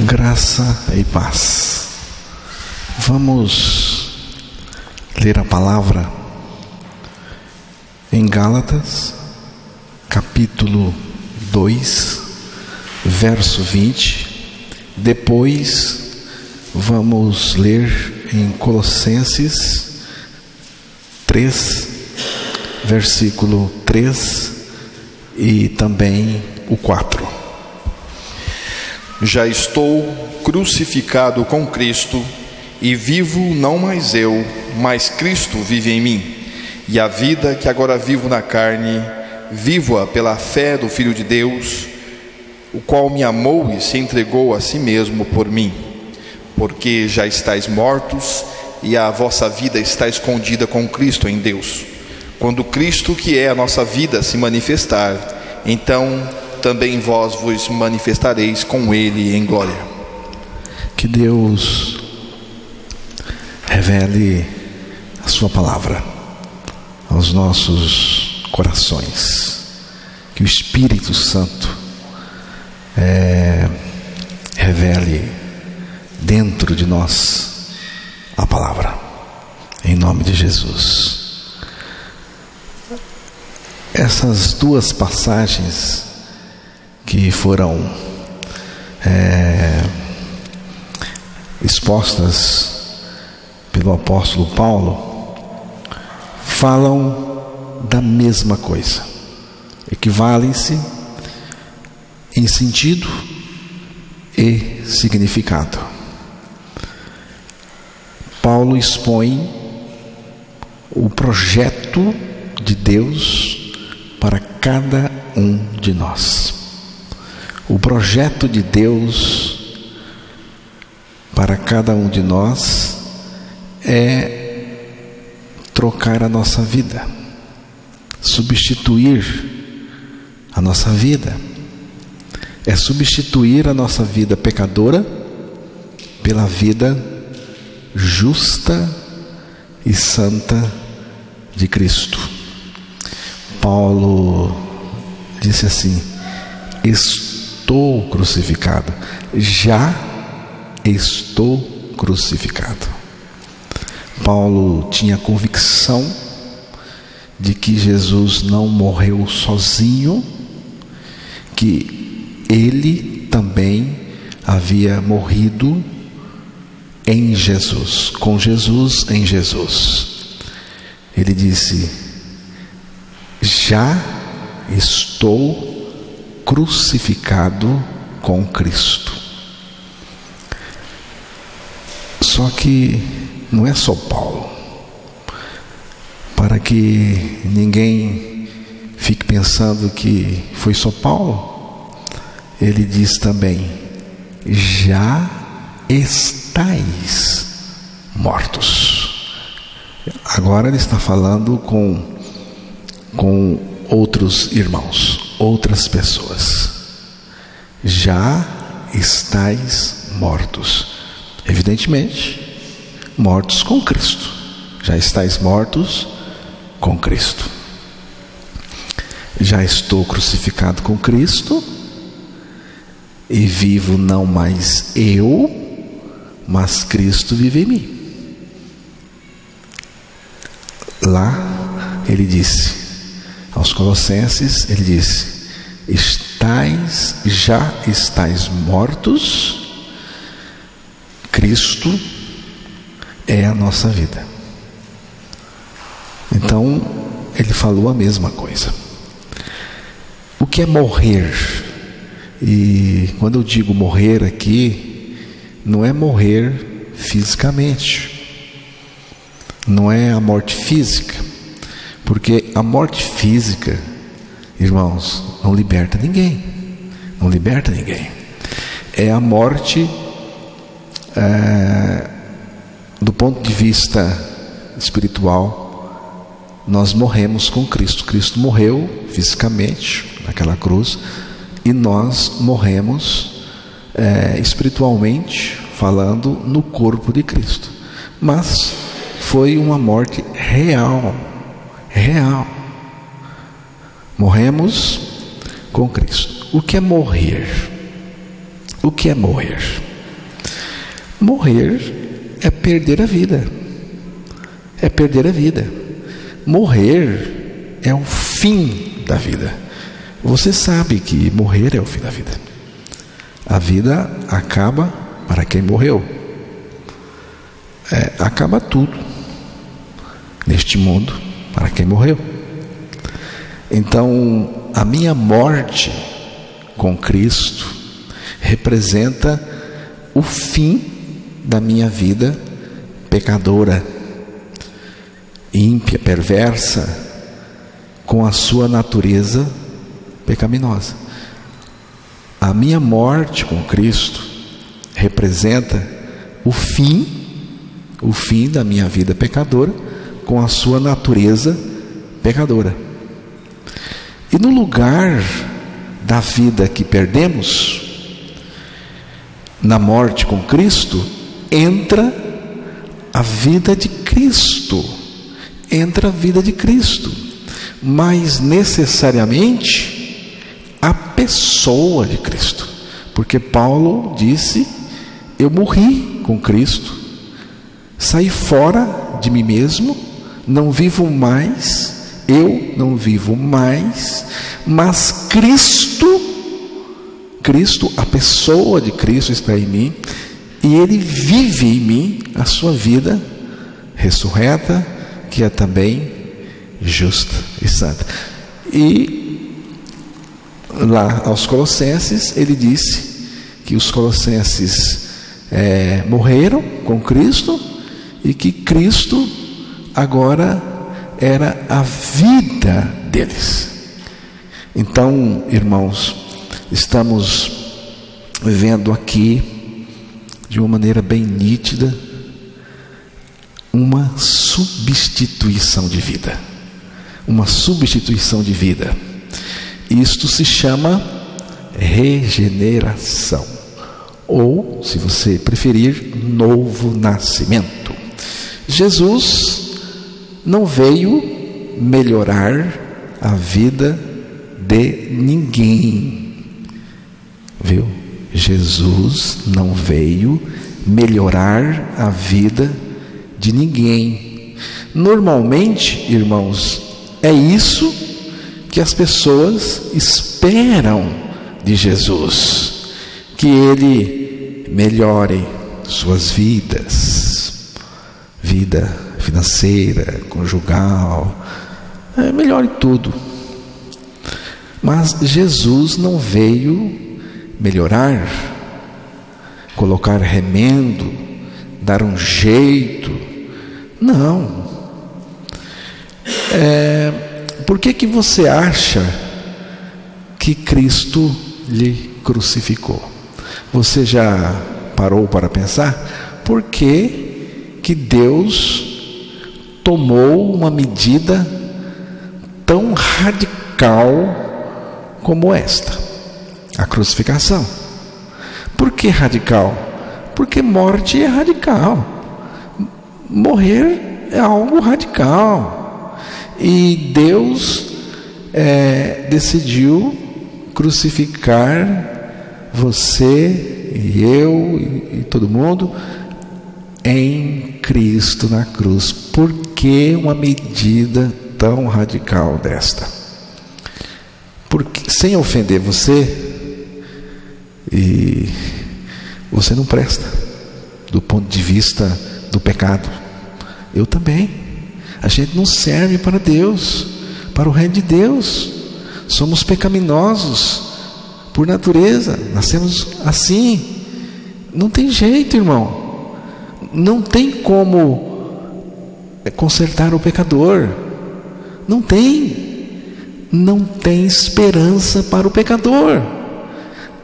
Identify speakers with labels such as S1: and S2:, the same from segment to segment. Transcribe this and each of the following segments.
S1: Graça e paz. Vamos ler a palavra em Gálatas, capítulo 2, verso 20. Depois vamos ler em Colossenses 3, versículo 3 e também o 4.
S2: Já estou crucificado com Cristo, e vivo não mais eu, mas Cristo vive em mim. E a vida que agora vivo na carne, vivo-a pela fé do Filho de Deus, o qual me amou e se entregou a si mesmo por mim. Porque já estáis mortos, e a vossa vida está escondida com Cristo em Deus. Quando Cristo, que é a nossa vida, se manifestar, então também vós vos manifestareis com Ele em glória.
S1: Que Deus revele a sua palavra aos nossos corações. Que o Espírito Santo revele dentro de nós a palavra, em nome de Jesus. Essas duas passagens que foram expostas pelo apóstolo Paulo falam da mesma coisa, equivalem-se em sentido e significado. Paulo expõe o projeto de Deus para cada um de nós. O projeto de Deus para cada um de nós é trocar a nossa vida, substituir a nossa vida, é substituir a nossa vida pecadora pela vida justa e santa de Cristo. Paulo disse assim: estou crucificado, já estou crucificado. Paulo tinha convicção de que Jesus não morreu sozinho, que ele também havia morrido em Jesus, com Jesus em Jesus. Ele disse: já estou crucificado com Cristo. Só que não é só Paulo. Para que ninguém fique pensando que foi só Paulo, ele diz também: já estáis mortos. Agora ele está falando com outros irmãos, outras pessoas. Já estáis mortos. Evidentemente, mortos com Cristo. Já estáis mortos com Cristo. Já estou crucificado com Cristo, e vivo não mais eu, mas Cristo vive em mim. Lá ele disse aos Colossenses, ele disse: já estáis mortos, Cristo é a nossa vida. Então ele falou a mesma coisa. O que é morrer? E quando eu digo morrer aqui, não é morrer fisicamente, não é a morte física, porque a morte física, irmãos, não liberta ninguém. Não liberta ninguém. É a morte do ponto de vista espiritual. Nós morremos com Cristo. Cristo morreu fisicamente naquela cruz, e nós morremos espiritualmente falando no corpo de Cristo. Mas foi uma morte real. Morremos com Cristo. O que é morrer? O que é morrer? Morrer é perder a vida. É perder a vida. Morrer é o fim da vida. Você sabe que morrer é o fim da vida. A vida acaba para quem morreu. Acaba tudo neste mundo para quem morreu. Então, a minha morte com Cristo representa o fim da minha vida pecadora, ímpia, perversa, com a sua natureza pecaminosa. A minha morte com Cristo representa o fim da minha vida pecadora, com a sua natureza pecadora. E no lugar da vida que perdemos, na morte com Cristo, entra a vida de Cristo. Entra a vida de Cristo. Mas necessariamente a pessoa de Cristo. Porque Paulo disse: eu morri com Cristo, saí fora de mim mesmo, não vivo mais, eu não vivo mais, mas Cristo, a pessoa de Cristo está em mim, e Ele vive em mim a sua vida ressurreta, que é também justa e santa. E lá aos Colossenses, ele disse que os colossenses morreram com Cristo, e que Cristo agora era a vida deles. Então, irmãos, estamos vendo aqui de uma maneira bem nítida uma substituição de vida. Uma substituição de vida. Isto se chama regeneração, ou, se você preferir, novo nascimento. Jesus não veio melhorar a vida de ninguém, viu? Jesus não veio melhorar a vida de ninguém. Normalmente, irmãos, é isso que as pessoas esperam de Jesus, que Ele melhore suas vidas, vida financeira, conjugal, melhore tudo. Mas Jesus não veio melhorar, colocar remendo, dar um jeito. Não. Por que você acha que Cristo lhe crucificou? Você já parou para pensar? Por que Deus tomou uma medida tão radical como esta, a crucificação? Por que radical? Porque morte é radical, morrer é algo radical, e Deus decidiu crucificar você e eu e todo mundo em Cristo na cruz. Por que uma medida tão radical desta? Porque, sem ofender você, e você não presta do ponto de vista do pecado, eu também. A gente não serve para Deus, para o reino de Deus. Somos pecaminosos por natureza, nascemos assim. Não tem jeito, irmão. Não tem como consertar o pecador. Não tem. Não tem esperança para o pecador.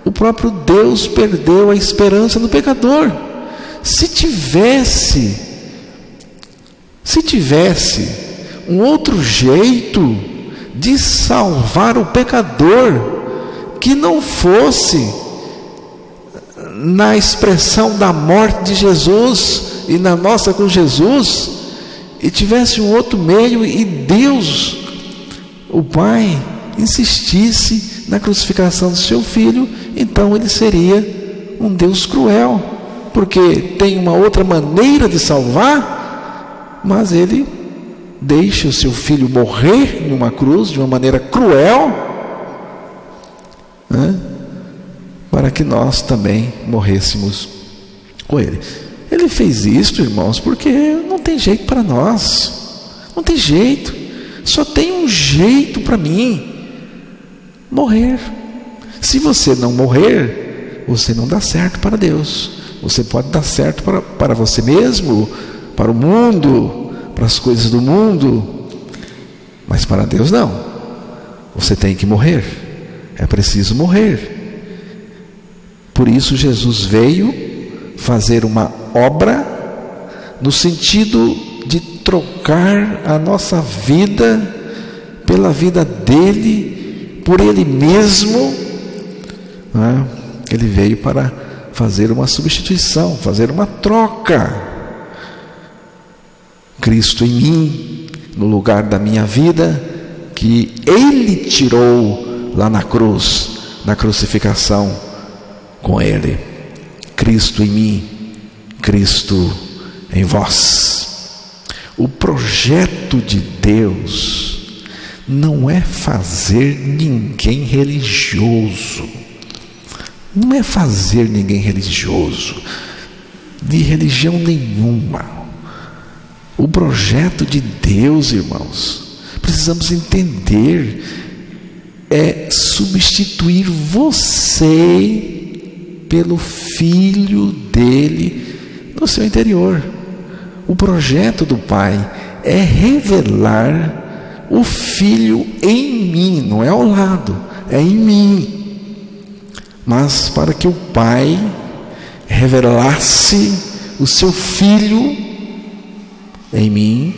S1: O próprio Deus perdeu a esperança do pecador. Se tivesse um outro jeito de salvar o pecador, que não fosse na expressão da morte de Jesus e na nossa com Jesus, e tivesse um outro meio, e Deus, o Pai, insistisse na crucificação do seu Filho, então Ele seria um Deus cruel. porque tem uma outra maneira de salvar, mas ele deixa o seu filho morrer em uma cruz de uma maneira cruel, né? Para que nós também morrêssemos com ele. Ele fez isso, irmãos, porque não tem jeito para nós, não tem jeito, só tem um jeito para mim: morrer. Se você não morrer, você não dá certo para Deus. Você pode dar certo para você mesmo, para o mundo, para as coisas do mundo, mas para Deus não. Você tem que morrer, é preciso morrer. Por isso Jesus veio fazer uma obra no sentido de trocar a nossa vida pela vida dele, por ele mesmo, né? Ele veio para fazer uma substituição, fazer uma troca. Cristo em mim, no lugar da minha vida, que ele tirou lá na cruz, na crucificação com ele. Cristo em mim, Cristo em vós. O projeto de Deus não é fazer ninguém religioso. Não é fazer ninguém religioso, de religião nenhuma. O projeto de Deus, irmãos, precisamos entender, é substituir você pelo Filho dele no seu interior. O projeto do Pai é revelar o Filho em mim, não é ao lado, é em mim. Mas para que o Pai revelasse o seu Filho em mim,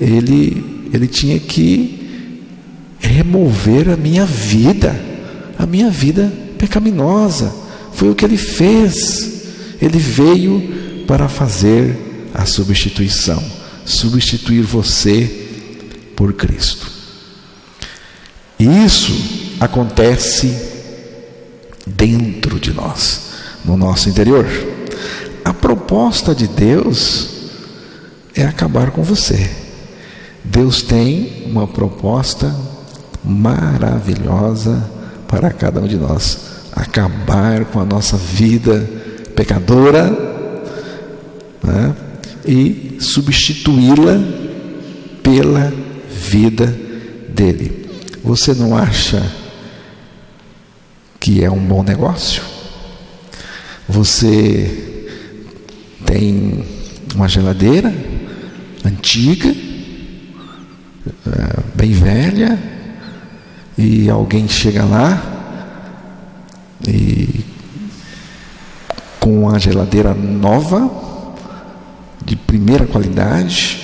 S1: ele tinha que remover a minha vida pecaminosa. Foi o que ele fez. Ele veio para fazer a substituição, substituir você por Cristo. E isso acontece dentro de nós, no nosso interior. A proposta de Deus é acabar com você. Deus tem uma proposta maravilhosa para cada um de nós: acabar com a nossa vida pecadora, né? E substituí-la pela vida dele. Você não acha que é um bom negócio? Você tem uma geladeira antiga, bem velha, e alguém chega lá e com a geladeira nova, de primeira qualidade,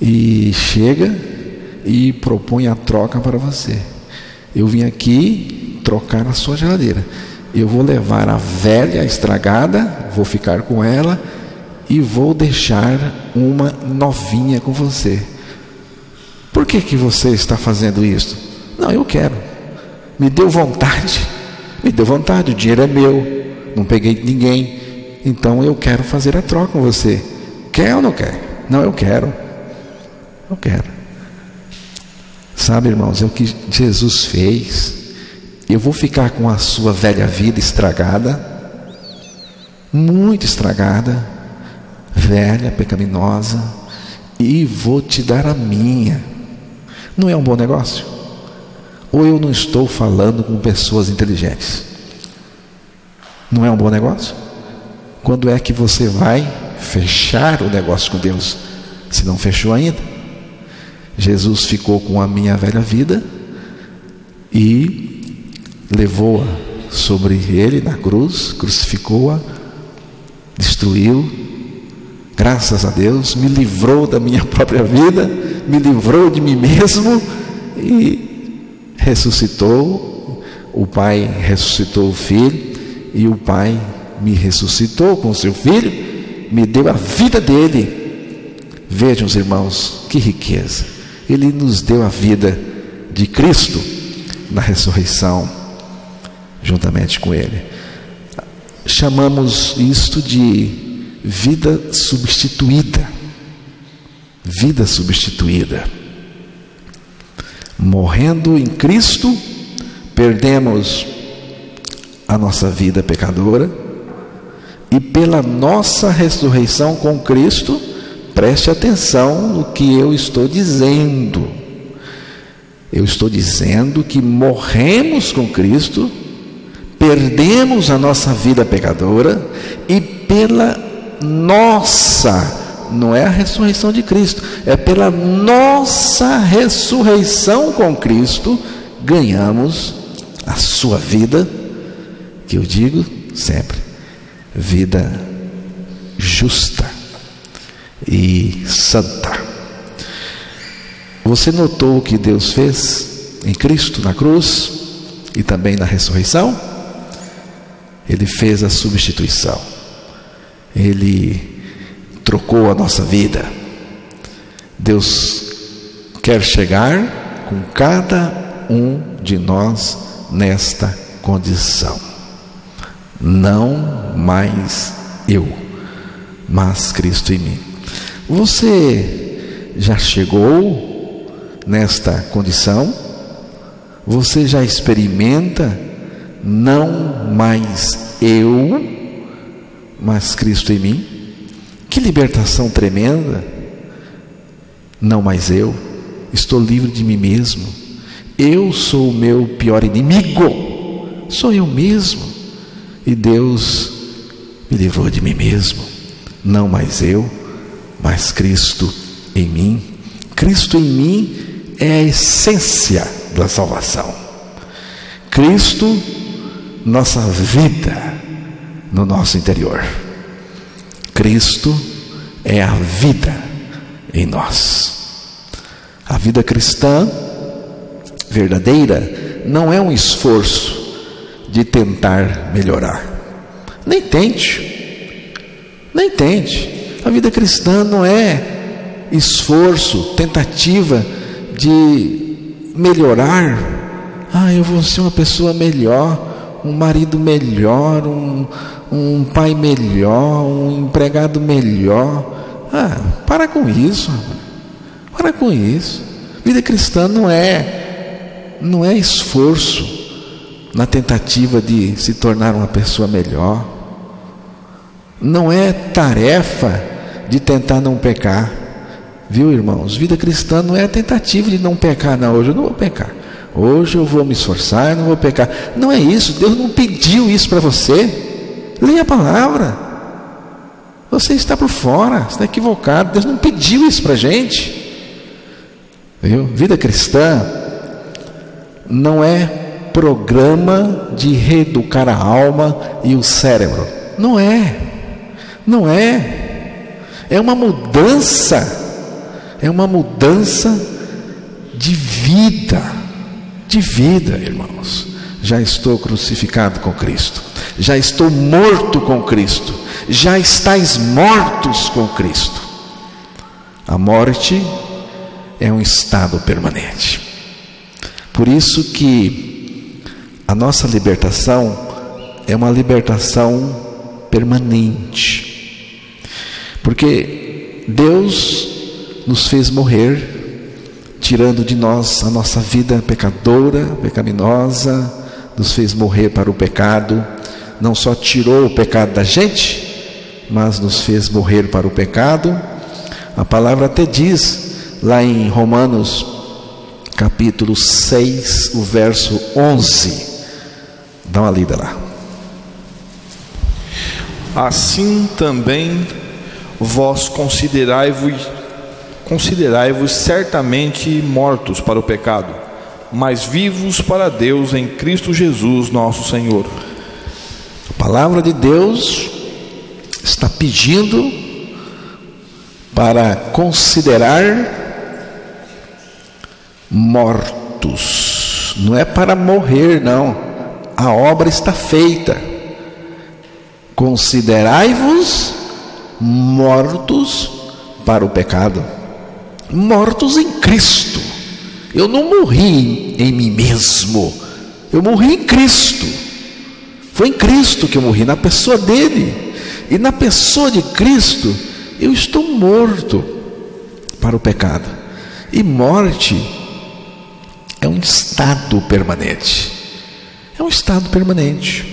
S1: e chega e propõe a troca para você. Eu vim aqui trocar a sua geladeira. Eu vou levar a velha estragada, vou ficar com ela e vou deixar uma novinha com você. Por que você está fazendo isso? Não, eu quero. Me deu vontade. O dinheiro é meu. Não peguei de ninguém. Então eu quero fazer a troca com você. Quer ou não quer? Não, eu quero. Eu quero. Sabe, irmãos, é o que Jesus fez. Eu vou ficar com a sua velha vida estragada, muito estragada, velha, pecaminosa, e vou te dar a minha. Não é um bom negócio? Ou eu não estou falando com pessoas inteligentes? Não é um bom negócio? Quando é que você vai fechar o negócio com Deus? Se não fechou ainda. Jesus ficou com a minha velha vida e levou-a sobre ele na cruz, crucificou-a, destruiu. Graças a Deus, me livrou da minha própria vida, me livrou de mim mesmo e ressuscitou. O Pai ressuscitou o Filho e o Pai me ressuscitou com o seu Filho, me deu a vida dele. Vejam, os irmãos, que riqueza! Ele nos deu a vida de Cristo na ressurreição, juntamente com ele. chamamos isto de vida substituída. Vida substituída. Morrendo em Cristo, perdemos a nossa vida pecadora, e pela nossa ressurreição com Cristo, preste atenção no que eu estou dizendo. Eu estou dizendo que morremos com Cristo, perdemos a nossa vida pecadora, e pela nossa, não é a ressurreição de Cristo, é pela nossa ressurreição com Cristo, ganhamos a sua vida, que eu digo sempre, vida justa e santa. Você notou o que Deus fez em Cristo na cruz e também na ressurreição? Ele fez a substituição. Ele trocou a nossa vida. Deus quer chegar com cada um de nós nesta condição. Não mais eu, mas Cristo em mim. Você já chegou nesta condição? Você já experimenta não mais eu, mas Cristo em mim? Que libertação tremenda! Não mais eu, estou livre de mim mesmo. Eu sou o meu pior inimigo, sou eu mesmo. E Deus me livrou de mim mesmo. Não mais eu, mas Cristo em mim. Cristo em mim é a essência da salvação. Cristo, nossa vida no nosso interior. Cristo é a vida em nós. A vida cristã verdadeira não é um esforço de tentar melhorar. Nem tente. A vida cristã não é esforço, tentativa de melhorar. Eu vou ser uma pessoa melhor, um marido melhor, um pai melhor, um empregado melhor. Para com isso. Para com isso. Vida cristã não é esforço na tentativa de se tornar uma pessoa melhor. Não é tarefa de tentar não pecar. Viu, irmãos? Vida cristã não é a tentativa de não pecar. Não, hoje eu não vou pecar. Hoje eu vou me esforçar, eu não vou pecar. Não é isso. Deus não pediu isso para você. Leia a palavra. Você está por fora, está equivocado. Deus não pediu isso para a gente. Viu? Vida cristã não é programa de reeducar a alma e o cérebro. Não é. É uma mudança. É uma mudança de vida. De vida, irmãos. Já estou crucificado com Cristo. Já estou morto com Cristo. Já estáis mortos com Cristo. A morte é um estado permanente. Por isso que a nossa libertação é uma libertação permanente. Porque Deus nos fez morrer, tirando de nós a nossa vida pecadora, pecaminosa, nos fez morrer para o pecado. Não só tirou o pecado da gente, mas nos fez morrer para o pecado. A palavra até diz, lá em Romanos, capítulo 6, o verso 11. Dá uma lida lá.
S2: Assim também vós considerai-vos certamente mortos para o pecado, mas vivos para Deus em Cristo Jesus nosso Senhor.
S1: A palavra de Deus está pedindo para considerar mortos. Não é para morrer, não. A obra está feita. Considerai-vos mortos para o pecado. Mortos em Cristo. Eu não morri em mim mesmo. Eu morri em Cristo. Foi em Cristo que eu morri, na pessoa dele. E na pessoa de Cristo, eu estou morto para o pecado. E morte é um estado permanente. É um estado permanente.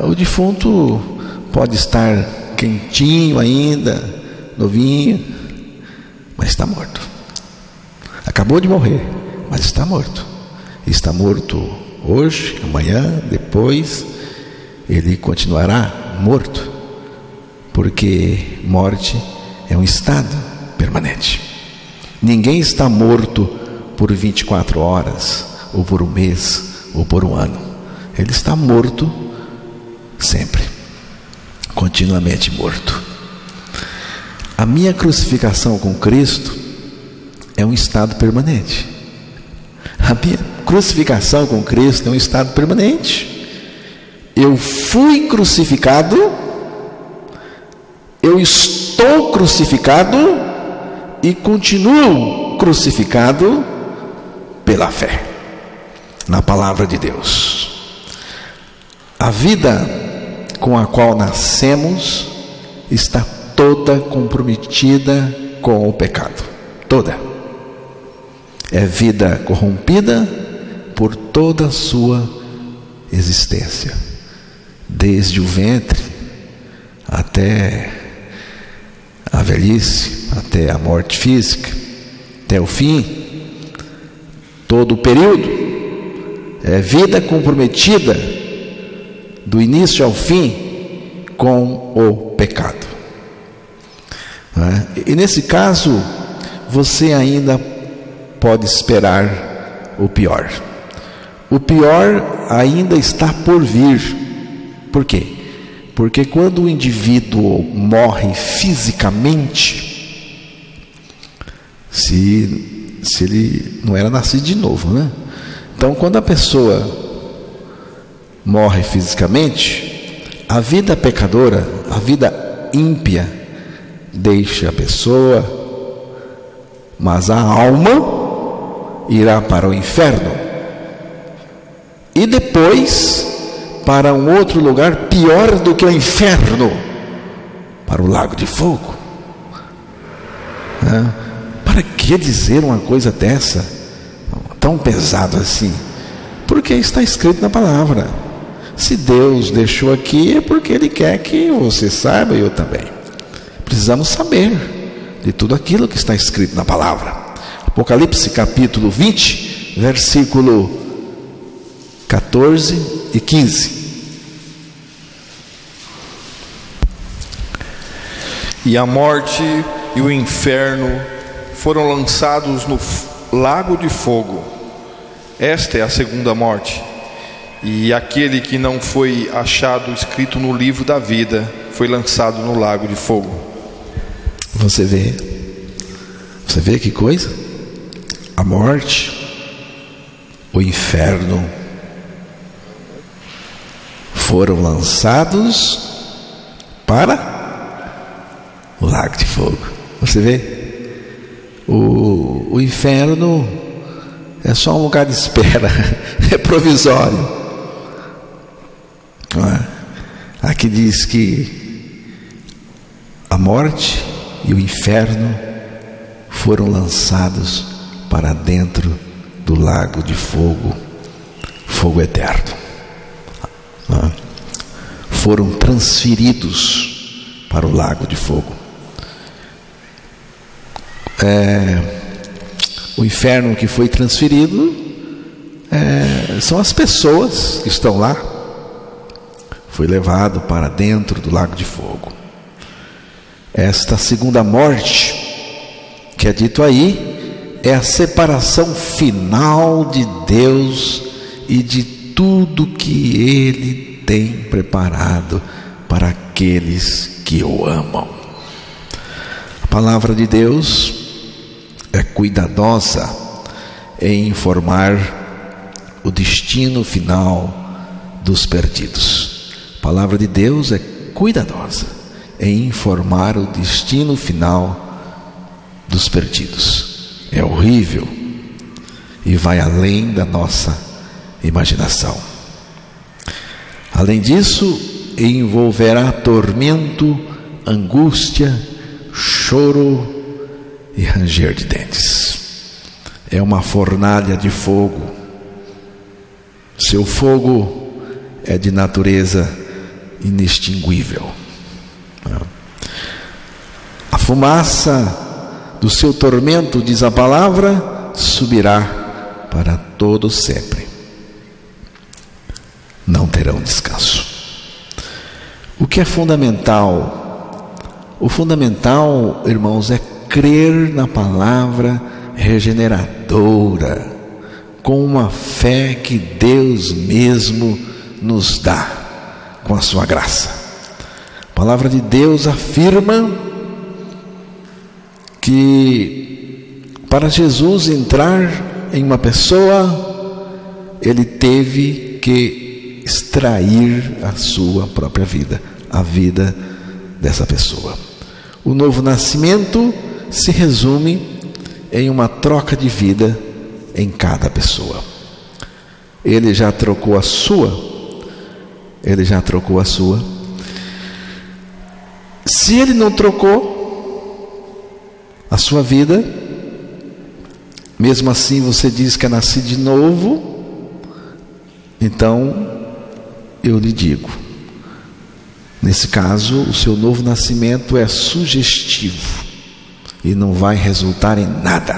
S1: O defunto pode estar quentinho ainda, novinho, mas está morto. Acabou de morrer, mas está morto. Está morto hoje, amanhã, depois, ele continuará morto, porque morte é um estado permanente. Ninguém está morto por 24 horas, ou por um mês, ou por um ano. Ele está morto sempre, continuamente morto. A minha crucificação com Cristo é um estado permanente. A minha crucificação com Cristo é um estado permanente. Eu fui crucificado, eu estou crucificado e continuo crucificado pela fé na palavra de Deus. A vida com a qual nascemos está toda comprometida com o pecado. Toda. É vida corrompida por toda a sua existência, desde o ventre até a velhice, até a morte física, até o fim. Todo o período é vida comprometida do início ao fim com o pecado. E nesse caso, você ainda pode esperar o pior. O pior ainda está por vir. Por quê? Porque quando o indivíduo morre fisicamente, se ele não era nascido de novo, né? Então, quando a pessoa morre fisicamente, a vida pecadora, a vida ímpia, deixa a pessoa, mas a alma irá para o inferno e depois para um outro lugar pior do que o inferno, para o lago de fogo. Para que dizer uma coisa dessa, tão pesado assim? Porque está escrito na palavra. Se Deus deixou aqui, é porque Ele quer que você saiba, e eu também. Precisamos saber de tudo aquilo que está escrito na palavra. Apocalipse capítulo 20, versículo 14 e 15.
S2: E a morte e o inferno foram lançados no lago de fogo. Esta é a segunda morte. E aquele que não foi achado escrito no livro da vida foi lançado no lago de fogo.
S1: Você vê que coisa? A morte, o inferno foram lançados para o lago de fogo. Você vê? O inferno é só um lugar de espera, é provisório. Aqui diz que a morte e o inferno foram lançados para dentro do lago de fogo, fogo eterno. Foram transferidos para o lago de fogo. O inferno que foi transferido são as pessoas que estão lá. Foi levado para dentro do lago de fogo. Esta segunda morte, que é dito aí, é a separação final de Deus e de tudo que Ele tem preparado para aqueles que o amam. A palavra de Deus é cuidadosa em informar o destino final dos perdidos. A palavra de Deus é cuidadosa em informar o destino final dos perdidos. É horrível e vai além da nossa imaginação. Além disso, envolverá tormento, angústia, choro e ranger de dentes. É uma fornalha de fogo. Seu fogo é de natureza inextinguível. A fumaça do seu tormento, diz a palavra, subirá para todo sempre. Não terão descanso. O que é fundamental? O fundamental, irmãos, é crer na palavra regeneradora, com uma fé que Deus mesmo nos dá, com a sua graça. A palavra de Deus afirma que para Jesus entrar em uma pessoa, ele teve que extrair a sua própria vida, a vida dessa pessoa. O novo nascimento se resume em uma troca de vida em cada pessoa. Ele já trocou a sua. Se ele não trocou a sua vida, mesmo assim você diz que é nascido de novo, então eu lhe digo, nesse caso o seu novo nascimento é sugestivo e não vai resultar em nada.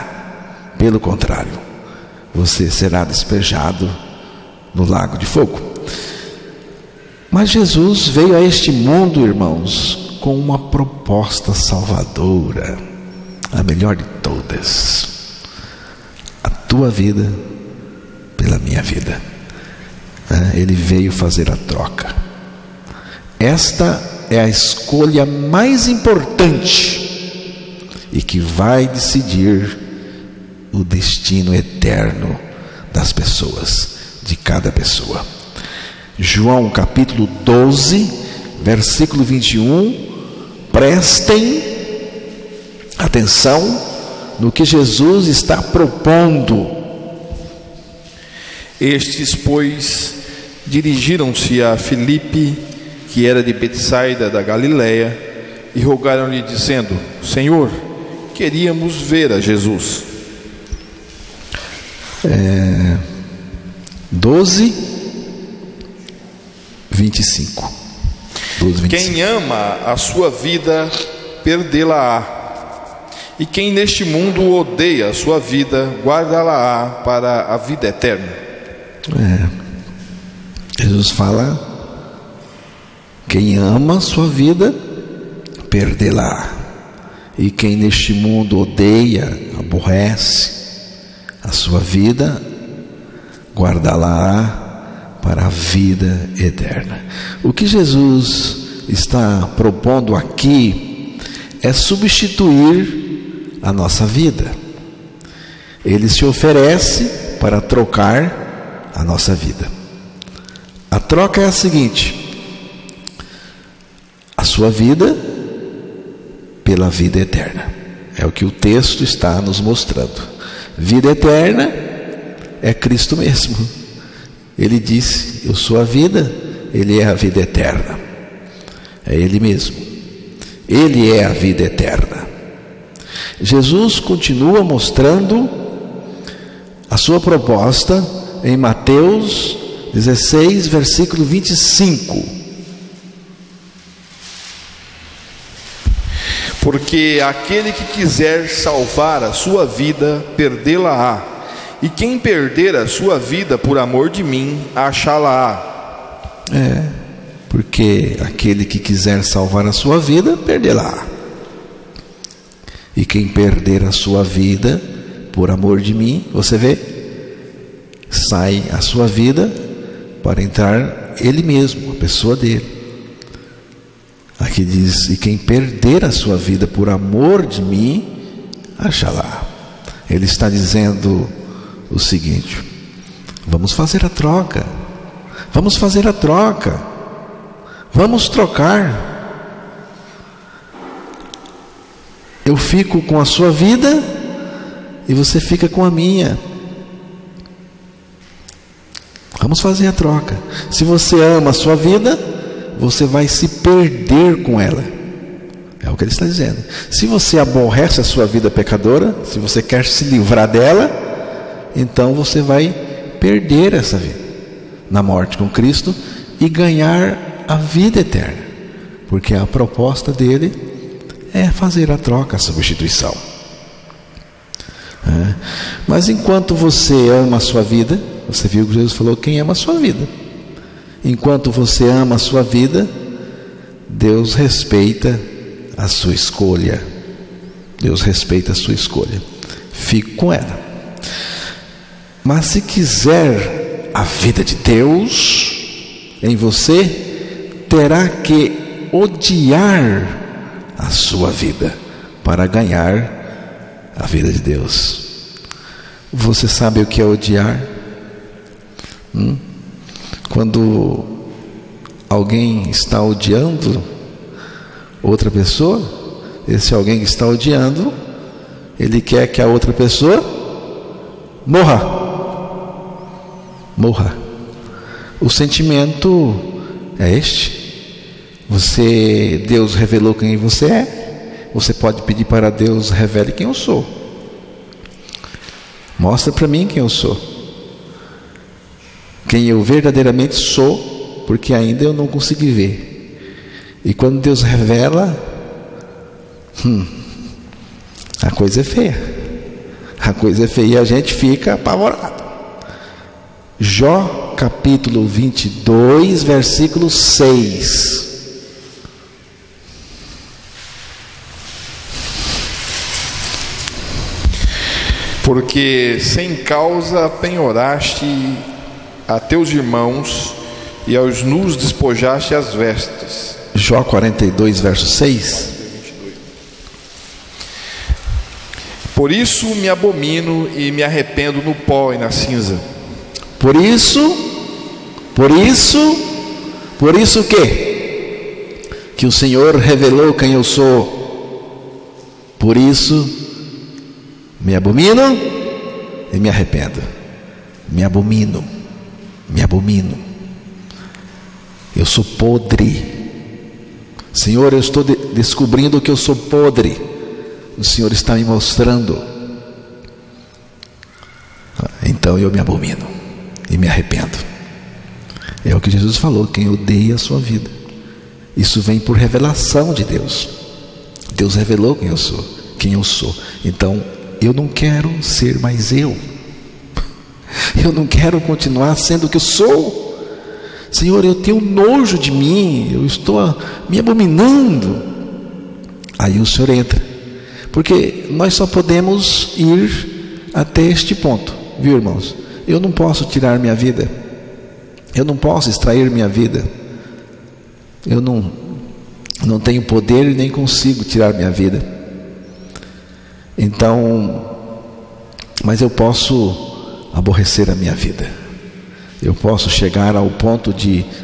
S1: Pelo contrário, você será despejado no lago de fogo. Mas Jesus veio a este mundo, irmãos, com uma proposta salvadora, a melhor de todas: a tua vida pela minha vida. Ele veio fazer a troca. Esta é a escolha mais importante e que vai decidir o destino eterno das pessoas, de cada pessoa. João capítulo 12, versículo 21. Prestem atenção no que Jesus está propondo.
S2: Estes, pois, dirigiram-se a Filipe, que era de Betsaida da Galileia, e rogaram-lhe, dizendo: Senhor, queríamos ver a Jesus.
S1: 12, 25. 12, 25.
S2: Quem ama a sua vida, perdê-la-á. E quem neste mundo odeia a sua vida, guardá-la-á para a vida eterna.
S1: Jesus fala: quem ama a sua vida, perdê-la. E quem neste mundo odeia, aborrece a sua vida, guardá-la para a vida eterna. O que Jesus está propondo aqui é substituir a nossa vida. Ele se oferece para trocar a nossa vida. A troca é a seguinte: a sua vida pela vida eterna. É o que o texto está nos mostrando. Vida eterna é Cristo mesmo. Ele disse: eu sou a vida, Ele é a vida eterna. É Ele mesmo. Ele é a vida eterna. Jesus continua mostrando a sua proposta em Mateus 16, versículo 25.
S2: Porque aquele que quiser salvar a sua vida, perdê-la-á. E quem perder a sua vida por amor de mim, achá-la-á.
S1: Porque aquele que quiser salvar a sua vida, perdê-la-á. E quem perder a sua vida por amor de mim, você vê, sai a sua vida para entrar Ele mesmo, a pessoa dele. Aqui diz: e quem perder a sua vida por amor de mim, achá-la. Ele está dizendo o seguinte: vamos fazer a troca. Vamos fazer a troca. Vamos trocar. Eu fico com a sua vida e você fica com a minha. Vamos fazer a troca. Se você ama a sua vida, você vai se perder com ela. É o que ele está dizendo. Se você aborrece a sua vida pecadora, se você quer se livrar dela, então você vai perder essa vida na morte com Cristo e ganhar a vida eterna, porque a proposta dele é fazer a troca, a substituição. Mas enquanto você ama a sua vida, você viu que Jesus falou: quem ama a sua vida. Enquanto você ama a sua vida, Deus respeita a sua escolha. Deus respeita a sua escolha. Fique com ela. Mas se quiser a vida de Deus em você, terá que odiar a sua vida para ganhar a vida de Deus. Você sabe o que é odiar? Quando alguém está odiando outra pessoa, esse alguém que está odiando, ele quer que a outra pessoa morra. O sentimento é este. Deus revelou quem você é. Você pode pedir para Deus: revele quem eu sou. Mostra para mim quem eu sou. Quem eu verdadeiramente sou, porque ainda eu não consegui ver. E quando Deus revela, a coisa é feia. A coisa é feia e a gente fica apavorado. Jó capítulo 22, versículo 6.
S2: Porque sem causa penhoraste a teus irmãos e aos nus despojaste as vestes.
S1: Jó 42, verso 6.
S2: Por isso me abomino e me arrependo no pó e na cinza.
S1: Por isso o quê? Que o Senhor revelou quem eu sou. Por isso me abomino e me arrependo. Me abomino. Eu sou podre. Senhor, eu estou descobrindo que eu sou podre. O Senhor está me mostrando. Então eu me abomino e me arrependo. É o que Jesus falou: quem odeia a sua vida. Isso vem por revelação de Deus. Deus revelou quem eu sou. Então eu não quero ser mais eu. Eu não quero continuar sendo o que eu sou. Senhor, eu tenho nojo de mim, eu estou me abominando. Aí o Senhor entra, porque nós só podemos ir até este ponto, viu, irmãos? Eu não posso tirar minha vida, eu não posso extrair minha vida, eu não tenho poder e nem consigo tirar minha vida. Então, mas eu posso aborrecer a minha vida. Eu posso chegar ao ponto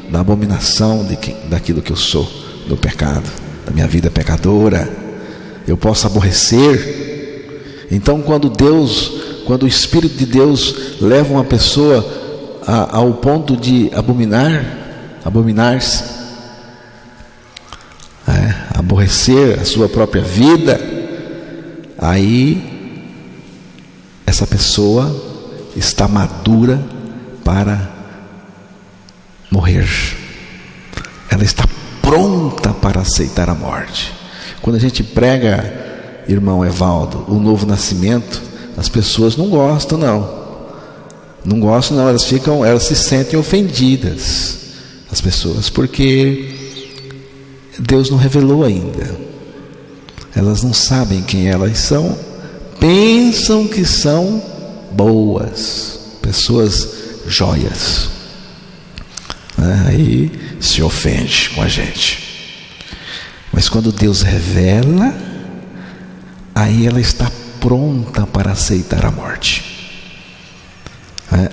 S1: da abominação daquilo que eu sou, do pecado, da minha vida pecadora. Eu posso aborrecer. Então quando o Espírito de Deus leva uma pessoa ao ponto de abominar-se, aborrecer a sua própria vida, aí essa pessoa está madura para morrer. Ela está pronta para aceitar a morte. Quando a gente prega, irmão Evaldo, o novo nascimento, as pessoas não gostam não, elas se sentem ofendidas, as pessoas, porque Deus não revelou ainda. Elas não sabem quem elas são, pensam que são boas, pessoas joias, aí se ofende com a gente. Mas quando Deus revela, aí ela está pronta para aceitar a morte.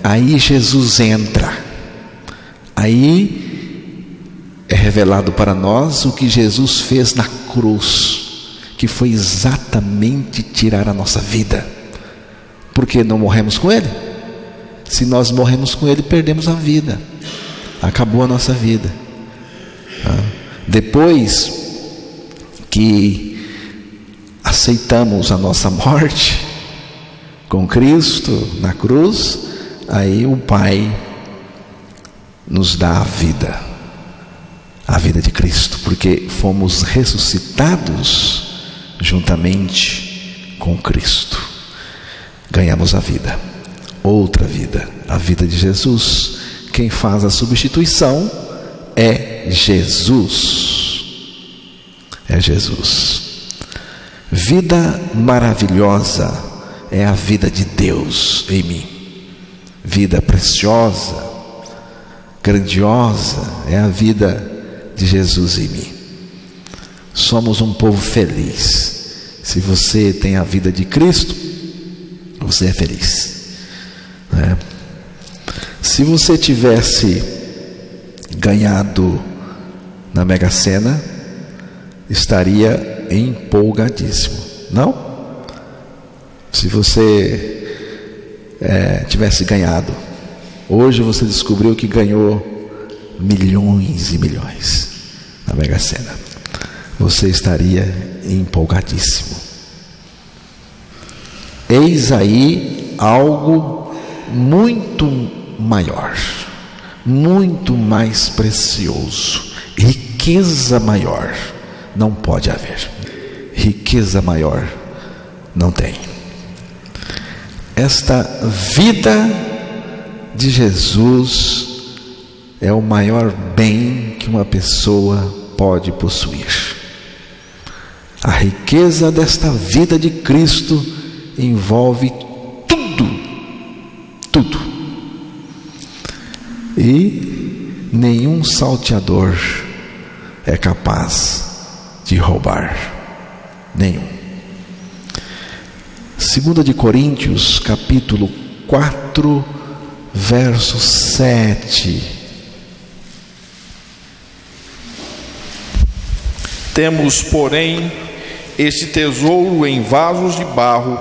S1: Aí Jesus entra, aí é revelado para nós o que Jesus fez na cruz, que foi exatamente tirar a nossa vida. Porque não morremos com Ele? Se nós morremos com Ele, perdemos a vida. Acabou a nossa vida. Depois que aceitamos a nossa morte com Cristo na cruz, aí o Pai nos dá a vida de Cristo, porque fomos ressuscitados juntamente com Cristo. Ganhamos a vida, outra vida, a vida de Jesus. Quem faz a substituição é Jesus. É Jesus. Vida maravilhosa é a vida de Deus em mim. Vida preciosa, grandiosa é a vida de Jesus em mim. Somos um povo feliz. Se você tem a vida de Cristo, você é feliz, né? Se você tivesse ganhado na Mega Sena, estaria empolgadíssimo, não? Se você tivesse ganhado, hoje você descobriu que ganhou milhões e milhões na Mega Sena, você estaria empolgadíssimo. Eis aí algo muito maior, muito mais precioso, riqueza maior não pode haver, riqueza maior não tem. Esta vida de Jesus é o maior bem que uma pessoa pode possuir. A riqueza desta vida de Cristo envolve tudo. E nenhum salteador é capaz de roubar. Nenhum. 2 de Coríntios, capítulo 4, verso 7.
S2: Temos, porém, este tesouro em vasos de barro,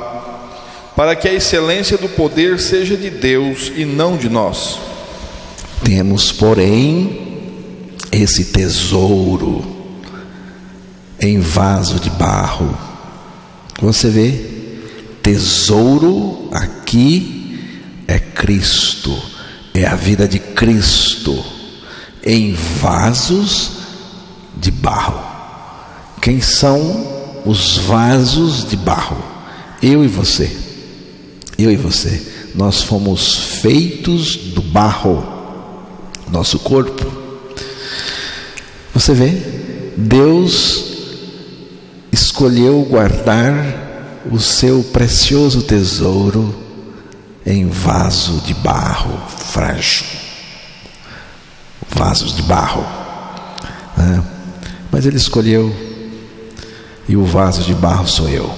S2: para que a excelência do poder seja de Deus e não de nós.
S1: Temos, porém, esse tesouro em vaso de barro. Você vê? Tesouro aqui é Cristo, é a vida de Cristo em vasos de barro. Quem são os vasos de barro? Eu e você. Eu e você. Nós fomos feitos do barro, nosso corpo. Você vê? Deus escolheu guardar o seu precioso tesouro em vaso de barro frágil. Vasos de barro, né? Mas Ele escolheu, e o vaso de barro sou eu.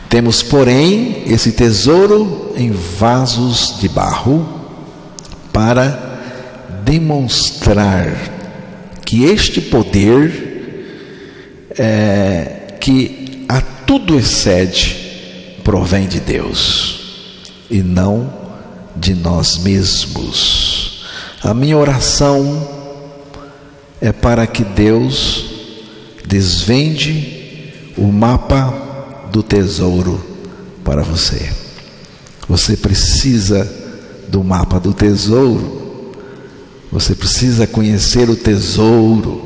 S1: Temos, porém, esse tesouro em vasos de barro para demonstrar que este poder que a tudo excede provém de Deus e não de nós mesmos. A minha oração é para que Deus desvende o mapa do tesouro para você. Você precisa do mapa do tesouro. Você precisa conhecer o tesouro.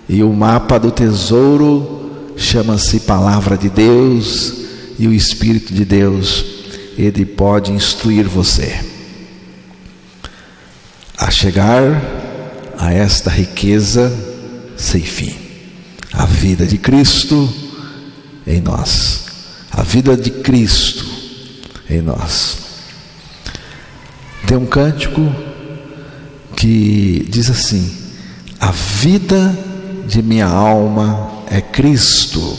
S1: E o mapa do tesouro chama-se Palavra de Deus, e o Espírito de Deus, Ele pode instruir você a chegar a esta riqueza sem fim. A vida de Cristo em nós. A vida de Cristo em nós. Tem um cântico que diz assim: a vida de minha alma é Cristo.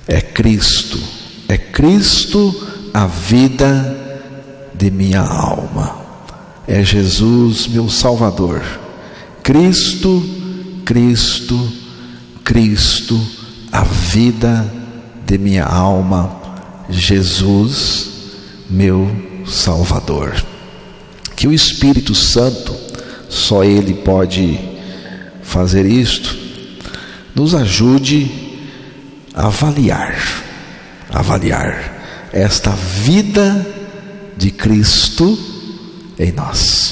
S1: É Cristo. É Cristo a vida de minha alma. É Jesus, meu Salvador. Cristo, Cristo, Cristo, a vida de minha alma. Jesus, meu Salvador. Que o Espírito Santo, só Ele pode fazer isto, nos ajude a avaliar esta vida de Cristo em nós.